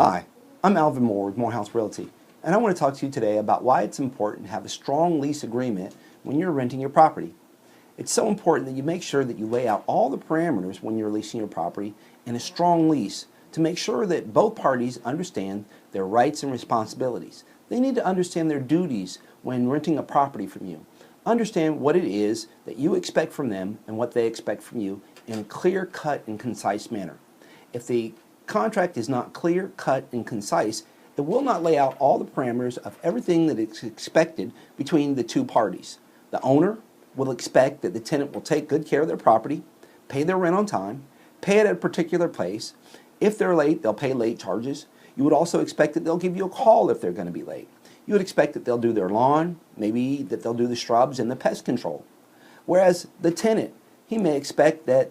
Hi, I'm Alvin Moore with MoreHouse Realty, and I want to talk to you today about why it's important to have a strong lease agreement when you're renting your property. It's so important that you make sure that you lay out all the parameters when you're leasing your property in a strong lease to make sure that both parties understand their rights and responsibilities. They need to understand their duties when renting a property from you. Understand what it is that you expect from them and what they expect from you in a clear, cut, and concise manner. If the contract is not clear, cut, and concise, it will not lay out all the parameters of everything that is expected between the two parties. The owner will expect that the tenant will take good care of their property, pay their rent on time, pay it at a particular place. If they're late, they'll pay late charges. You would also expect that they'll give you a call if they're going to be late. You would expect that they'll do their lawn, maybe that they'll do the shrubs and the pest control. Whereas the tenant, he may expect that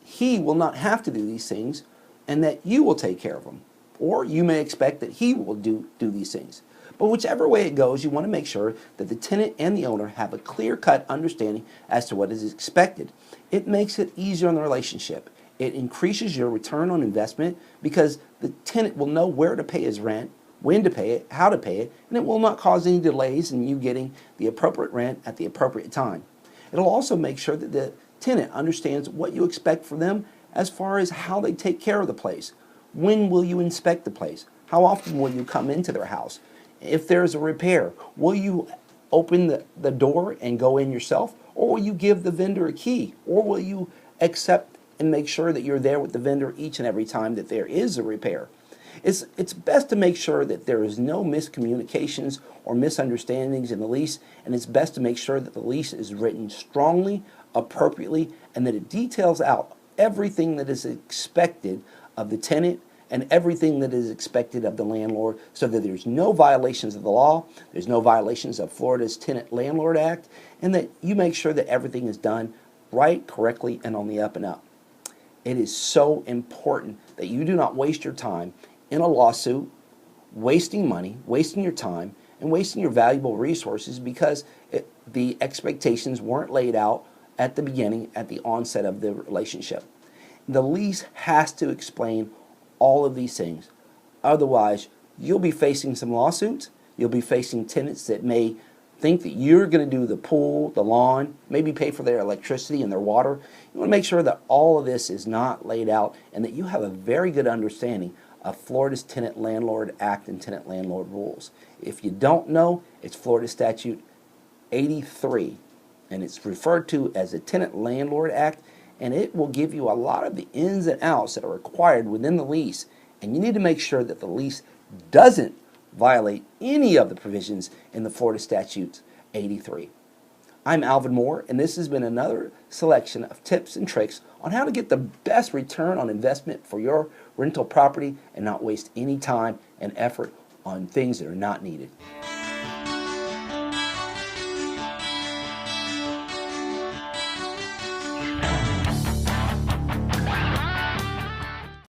he will not have to do these things and that you will take care of them. Or you may expect that he will do these things. But whichever way it goes, you want to make sure that the tenant and the owner have a clear-cut understanding as to what is expected. It makes it easier on the relationship. It increases your return on investment because the tenant will know where to pay his rent, when to pay it, how to pay it, and it will not cause any delays in you getting the appropriate rent at the appropriate time. It'll also make sure that the tenant understands what you expect from them as far as how they take care of the place. When will you inspect the place? How often will you come into their house? If there's a repair, will you open the door and go in yourself? Or will you give the vendor a key? Or will you accept and make sure that you're there with the vendor each and every time that there is a repair? It's best to make sure that there is no miscommunications or misunderstandings in the lease, and it's best to make sure that the lease is written strongly, appropriately, and that it details out everything that is expected of the tenant and everything that is expected of the landlord, so that there's no violations of the law, there's no violations of Florida's Tenant Landlord Act, and that you make sure that everything is done right, correctly, and on the up and up. It is so important that you do not waste your time in a lawsuit, wasting money, wasting your time, and wasting your valuable resources because the expectations weren't laid out at the beginning, at the onset of the relationship. The lease has to explain all of these things. Otherwise, you'll be facing some lawsuits. You'll be facing tenants that may think that you're going to do the pool, the lawn, maybe pay for their electricity and their water. You want to make sure that all of this is not laid out and that you have a very good understanding of Florida's Tenant Landlord Act and Tenant Landlord rules. If you don't know, it's Florida Statute 83, and it's referred to as the Tenant Landlord Act, and it will give you a lot of the ins and outs that are required within the lease, and you need to make sure that the lease doesn't violate any of the provisions in the Florida Statute 83. I'm Alvin Moore, and this has been another selection of tips and tricks on how to get the best return on investment for your rental property and not waste any time and effort on things that are not needed.